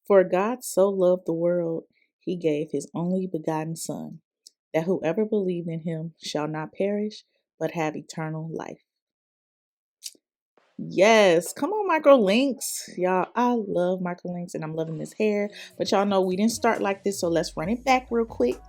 For God so loved the world, he gave his only begotten Son, that whoever believed in him shall not perish, but have eternal life. Yes, come on, Microlinks. Y'all, I love Microlinks and I'm loving this hair. But y'all know we didn't start like this, so let's run it back real quick.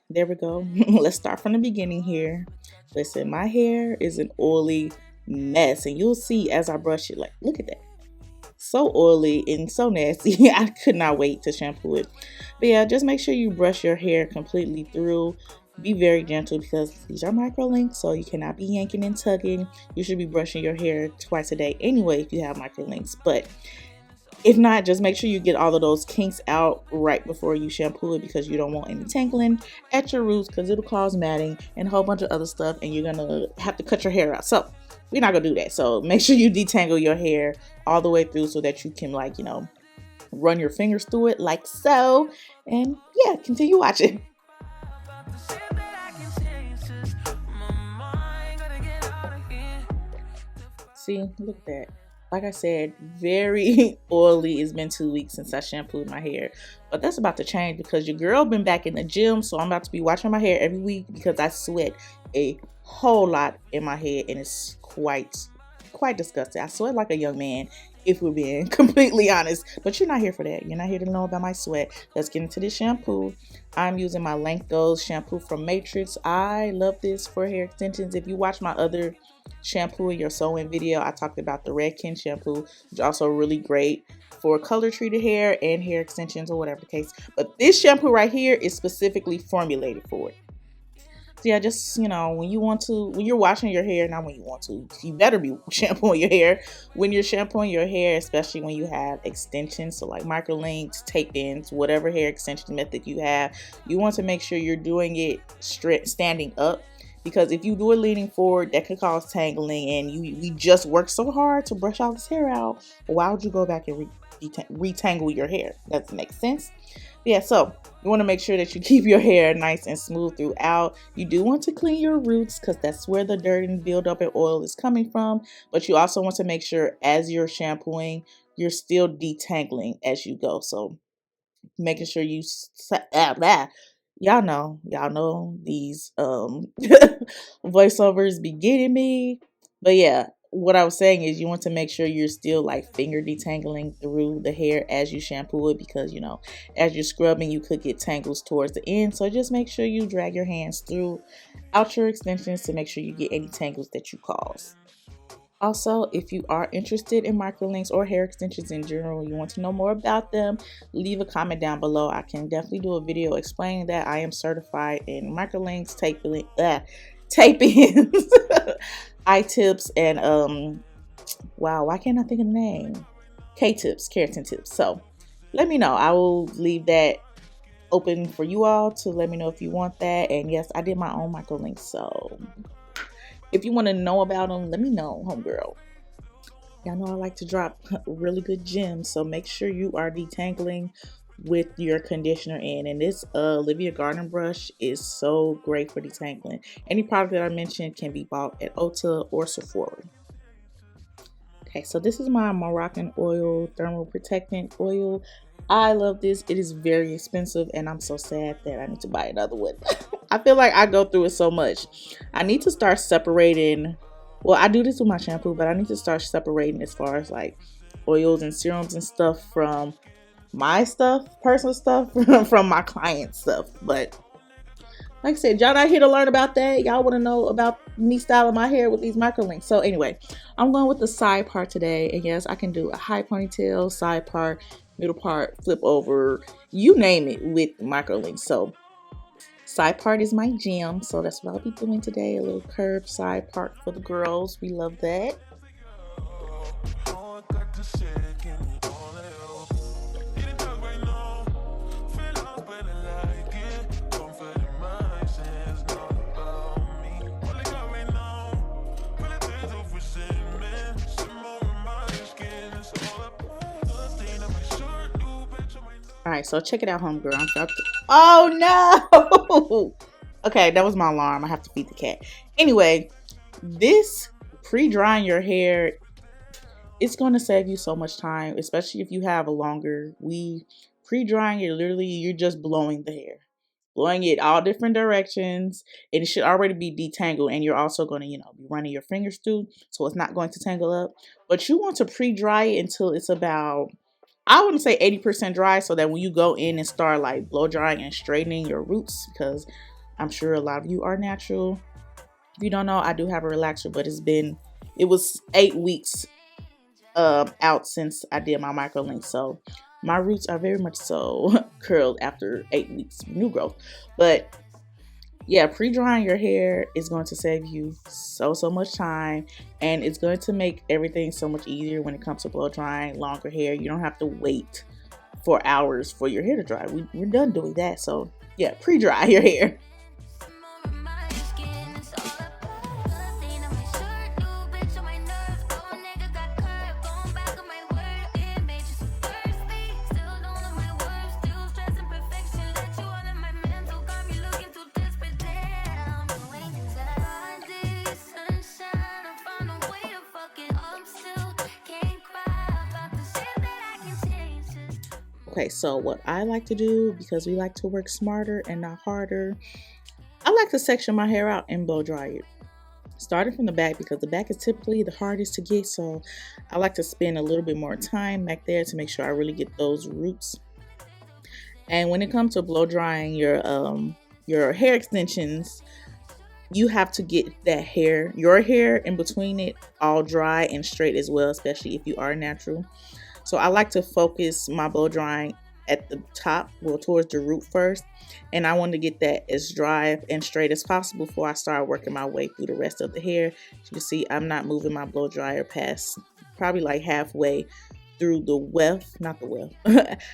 There we go. Let's start from the beginning here. Listen, my hair is an oily mess, and you'll see as I brush it, like, look at that. So oily and so nasty. I could not wait to shampoo it. But yeah, just make sure you brush your hair completely through. Be very gentle because these are microlinks, so you cannot be yanking and tugging. You should be brushing your hair twice a day anyway if you have microlinks. But if not, just make sure you get all of those kinks out right before you shampoo it, because you don't want any tangling at your roots, because it'll cause matting and a whole bunch of other stuff, and you're gonna have to cut your hair out. So we're not gonna do that. So make sure you detangle your hair all the way through so that you can, like, run your fingers through it like so. And yeah, continue watching. See, look at that. Like I said, very oily. It's been 2 weeks since I shampooed my hair, but that's about to change because your girl been back in the gym, so I'm about to be washing my hair every week because I sweat a whole lot in my head and it's quite disgusting. I sweat like a young man, if we're being completely honest, but you're not here for that. You're not here to know about my sweat. Let's get into this shampoo. I'm using my Lengthos shampoo from Matrix. I love this for hair extensions. If you watch my other shampoo in your sew-in video, I talked about the Redken shampoo, which is also really great for color treated hair and hair extensions or whatever the case. But this shampoo right here is specifically formulated for it. So yeah, just, when you're washing your hair, not when you want to, you better be shampooing your hair. When you're shampooing your hair, especially when you have extensions, so like microlinks, tape-ins, whatever hair extension method you have, you want to make sure you're doing it straight, standing up. Because if you do it leaning forward, that could cause tangling, and we just worked so hard to brush all this hair out. Why would you go back and retangle your hair? That doesn't make sense. Yeah, so you want to make sure that you keep your hair nice and smooth throughout. You do want to clean your roots because that's where the dirt and buildup and oil is coming from. But you also want to make sure as you're shampooing, you're still detangling as you go. So making sure you y'all know these voiceovers be getting me. But yeah, what I was saying is you want to make sure you're still like finger detangling through the hair as you shampoo it, because as you're scrubbing you could get tangles towards the end. So just make sure you drag your hands through out your extensions to make sure you get any tangles that you cause. Also, if you are interested in microlinks or hair extensions in general, you want to know more about them, leave a comment down below. I can definitely do a video explaining that. I am certified in microlinks, tape-ins, I-tips, and wow, why can't I think of the name? K-tips, keratin tips. So let me know. I will leave that open for you all to let me know if you want that. And yes, I did my own microlinks, so if you want to know about them, let me know, homegirl. Y'all know I like to drop really good gems, so make sure you are detangling with your conditioner in. And this Olivia Garden brush is so great for detangling. Any product that I mentioned can be bought at Ulta or Sephora. Okay, so this is my Moroccan oil, thermal protectant oil. I love this. It is very expensive, and I'm so sad that I need to buy another one. I feel like I go through it so much. I need to start separating. Well, I do this with my shampoo, but I need to start separating as far as like oils and serums and stuff from my stuff, personal stuff, from my client stuff. But like I said, y'all not here to learn about that. Y'all want to know about me styling my hair with these microlinks. So anyway, I'm going with the side part today. And yes, I can do a high ponytail, side part, middle part, flip over, you name it, with microlinks. So side part is my jam. So that's what I'll be doing today. A little curved side part for the girls. We love that. All right, so check it out, homegirl. Oh no! Okay, that was my alarm. I have to feed the cat. Anyway, this pre-drying your hair, it's going to save you so much time, especially if you have a longer weave. Pre-drying it, literally, you're just blowing the hair. Blowing it all different directions, and it should already be detangled, and you're also going to, be running your fingers through, so it's not going to tangle up. But you want to pre-dry it until it's about, I wouldn't say 80% dry, so that when you go in and start like blow drying and straightening your roots, because I'm sure a lot of you are natural. If you don't know, I do have a relaxer, but it was 8 weeks out since I did my microlink, so my roots are very much so curled after 8 weeks of new growth. But yeah, pre-drying your hair is going to save you so much time, and it's going to make everything so much easier when it comes to blow drying longer hair. You don't have to wait for hours for your hair to dry. We're done doing that. So yeah, pre-dry your hair. Okay, so what I like to do, because we like to work smarter and not harder, I like to section my hair out and blow dry it. Starting from the back, because the back is typically the hardest to get, so I like to spend a little bit more time back there to make sure I really get those roots. And when it comes to blow drying your hair extensions, you have to get your hair in between it all dry and straight as well, especially if you are natural. So I like to focus my blow drying at the top, well, towards the root first. And I want to get that as dry and straight as possible before I start working my way through the rest of the hair. As you can see, I'm not moving my blow dryer past probably like halfway through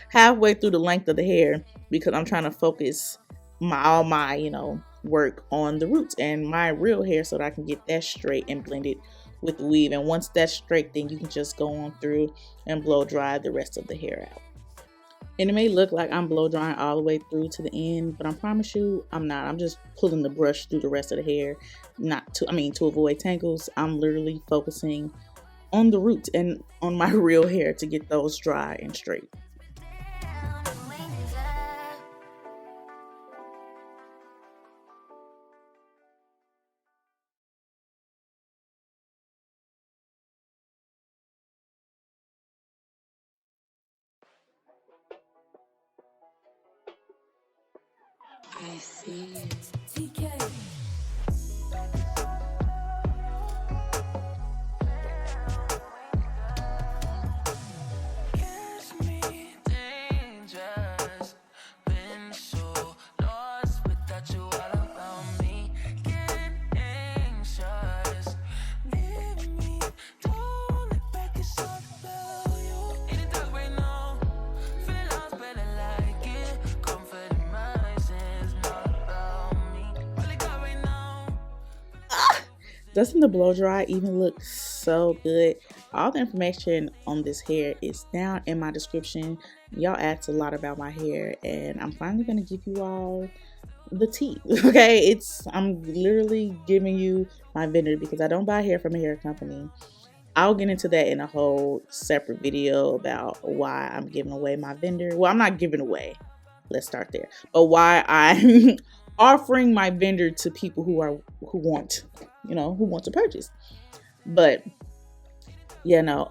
halfway through the length of the hair, because I'm trying to focus all my work on the roots and my real hair, so that I can get that straight and blended with the weave. And once that's straight, then you can just go on through and blow dry the rest of the hair out. And it may look like I'm blow drying all the way through to the end, but I promise you I'm not. I'm just pulling the brush through the rest of the hair, to avoid tangles. I'm literally focusing on the roots and on my real hair to get those dry and straight. I see. Doesn't the blow dry even look so good? All the information on this hair is down in my description. Y'all asked a lot about my hair, and I'm finally gonna give you all the tea. Okay, I'm literally giving you my vendor, because I don't buy hair from a hair company. I'll get into that in a whole separate video about why I'm giving away my vendor. Well, I'm not giving away. Let's start there. But why I'm offering my vendor to people who want to purchase. But y'all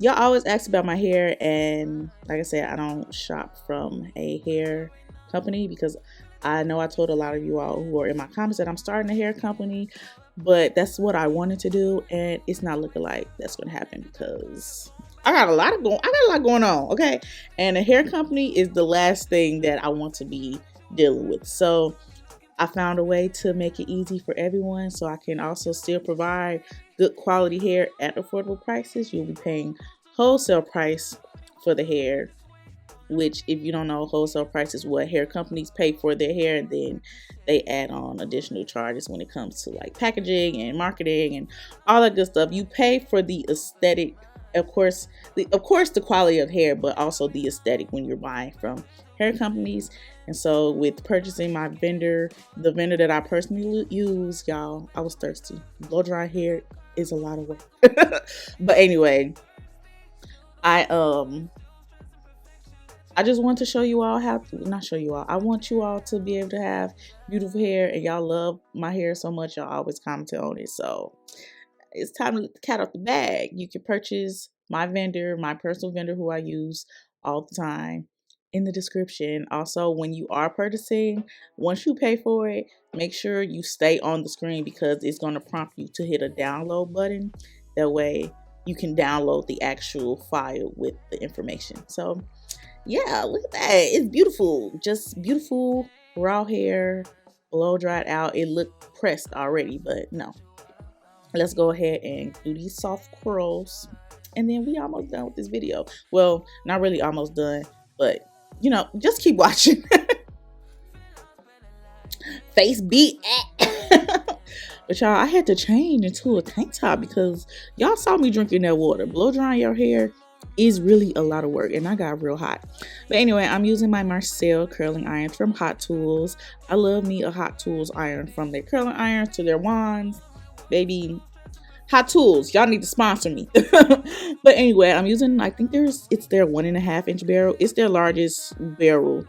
always ask about my hair, and like I said, I don't shop from a hair company, because I know I told a lot of you all who are in my comments that I'm starting a hair company, but that's what I wanted to do, and it's not looking like that's gonna happen, because I got a lot going on, okay? And a hair company is the last thing that I want to be dealing with. So I found a way to make it easy for everyone, so I can also still provide good quality hair at affordable prices. You'll be paying wholesale price for the hair, which, if you don't know, wholesale price is what hair companies pay for their hair, and then they add on additional charges when it comes to like packaging and marketing and all that good stuff. You pay for the aesthetic of course the quality of hair, but also the aesthetic when you're buying from hair companies. And so with purchasing my vendor, the vendor that I personally use, y'all, I was thirsty. Blow dry hair is a lot of work. But anyway, I I just want to show you all how not show you all. I want you all to be able to have beautiful hair, and y'all love my hair so much, y'all always comment on it. So it's time to let the cat out the bag. You can purchase my vendor, my personal vendor who I use all the time, in the description. Also, when you are purchasing, once you pay for it, make sure you stay on the screen because it's going to prompt you to hit a download button. That way you can download the actual file with the information. So yeah, look at that. It's beautiful. Just beautiful raw hair, blow dried out. It looked pressed already, but no. Let's go ahead and do these soft curls, and then we almost done with this video. Well, not really almost done, but just keep watching. Face beat. But y'all, I had to change into a tank top because y'all saw me drinking that water. Blow drying your hair is really a lot of work, and I got real hot. But anyway, I'm using my Marcel curling iron from Hot Tools. I love me a Hot Tools iron, from their curling irons to their wands. Baby, Hot Tools, y'all need to sponsor me. But anyway, I'm using, I think it's their 1.5 inch barrel. It's their largest barrel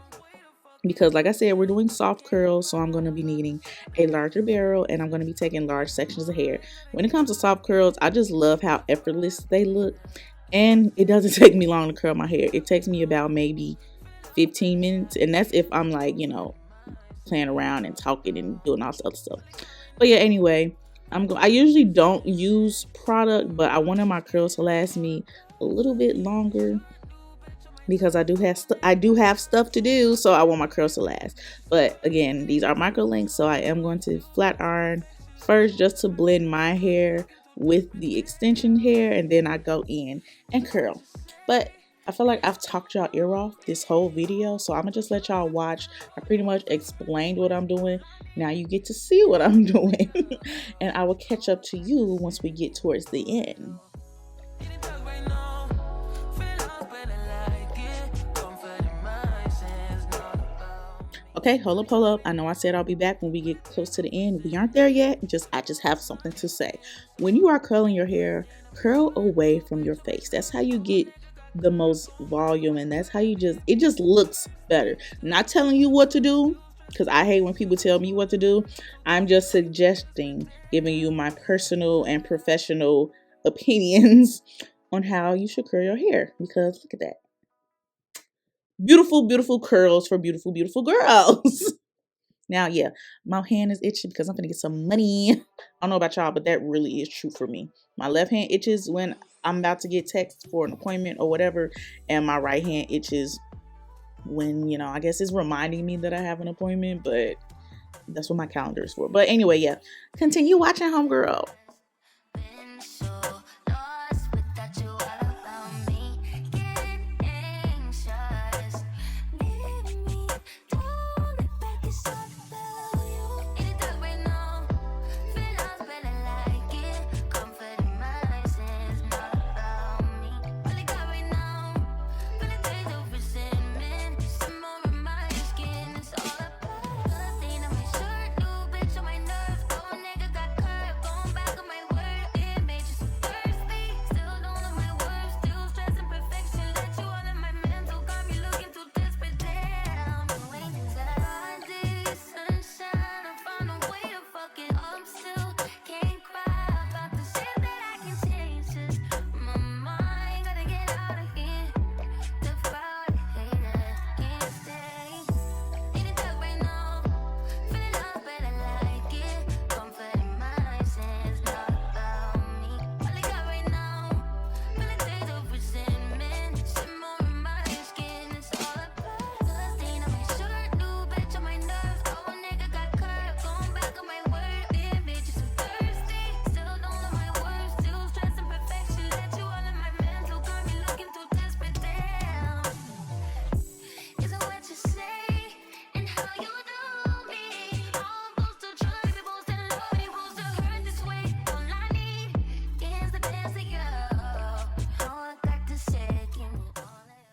because, like I said, we're doing soft curls, so I'm going to be needing a larger barrel, and I'm going to be taking large sections of hair. When it comes to soft curls, I just love how effortless they look, and it doesn't take me long to curl my hair. It takes me about maybe 15 minutes, and that's if I'm like, playing around and talking and doing all this other stuff. But yeah, anyway, I usually don't use product, but I wanted my curls to last me a little bit longer because I do have stuff to do, so I want my curls to last. But again, these are Microlinks, so I am going to flat iron first just to blend my hair with the extension hair, and then I go in and curl. But I feel like I've talked y'all ear off this whole video, so I'm gonna just let y'all watch. I pretty much explained what I'm doing. Now you get to see what I'm doing. And I will catch up to you once we get towards the end. Okay, hold up. I know I said I'll be back when we get close to the end. We aren't there yet. I just have something to say. When you are curling your hair, curl away from your face. That's how you get the most volume, and that's how it just looks better. Not telling you what to do, because I hate when people tell me what to do. I'm just suggesting, giving you my personal and professional opinions on how you should curl your hair, because look at that. Beautiful, beautiful curls for beautiful, beautiful girls. Now, yeah, my hand is itching because I'm gonna get some money. I don't know about y'all, but that really is true for me. My left hand itches when I'm about to get text for an appointment or whatever, and my right hand itches when, I guess it's reminding me that I have an appointment, but that's what my calendar is for. But anyway, yeah, continue watching, homegirl.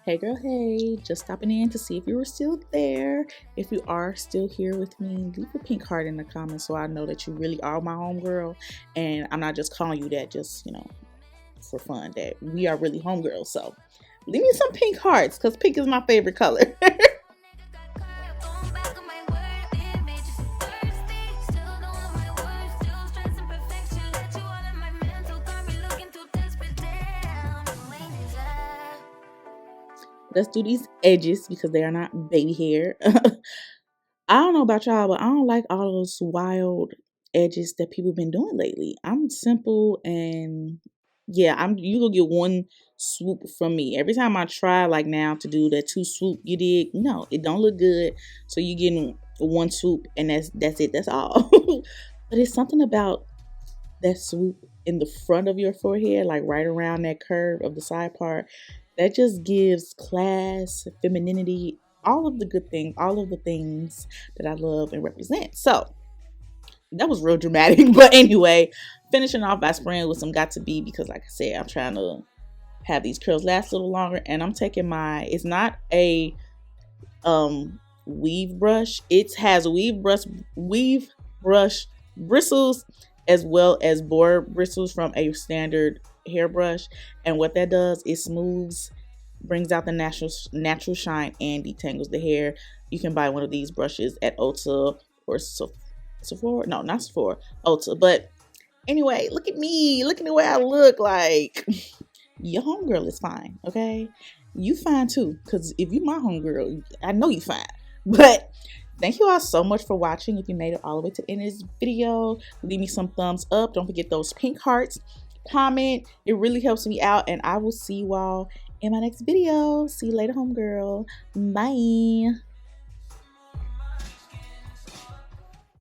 Hey girl, hey, just stopping in to see if you were still there. If you are still here with me, leave a pink heart in the comments so I know that you really are my homegirl. And I'm not just calling you that just, for fun, that we are really homegirls. So leave me some pink hearts because pink is my favorite color. Let's do these edges because they are not baby hair. I don't know about y'all, but I don't like all those wild edges that people been doing lately. I'm simple and yeah, you gonna get one swoop from me. Every time I try like now to do that two swoop you did, no, it don't look good. So you getting one swoop and that's it, that's all. But it's something about that swoop in the front of your forehead, like right around that curve of the side part, that just gives class, femininity, all of the good things, all of the things that I love and represent. So that was real dramatic. But anyway, finishing off by spraying with some Got to Be because, like I said, I'm trying to have these curls last a little longer. And I'm taking it's not a weave brush. It has weave brush bristles as well as boar bristles from a standard hairbrush. And what that does is smooths, brings out the natural shine and detangles the hair. You can buy one of these brushes at Ulta or Sephora. No, not Sephora. Ulta. But anyway, look at me. Look at the way I look. Like, your homegirl is fine, okay? You fine too, because if you my homegirl, I know you fine. But thank you all so much for watching. If you made it all the way to the end of this video, leave me some thumbs up. Don't forget those pink hearts. Comment. It really helps me out. And I will see you all in my next video. See you later, homegirl. Bye.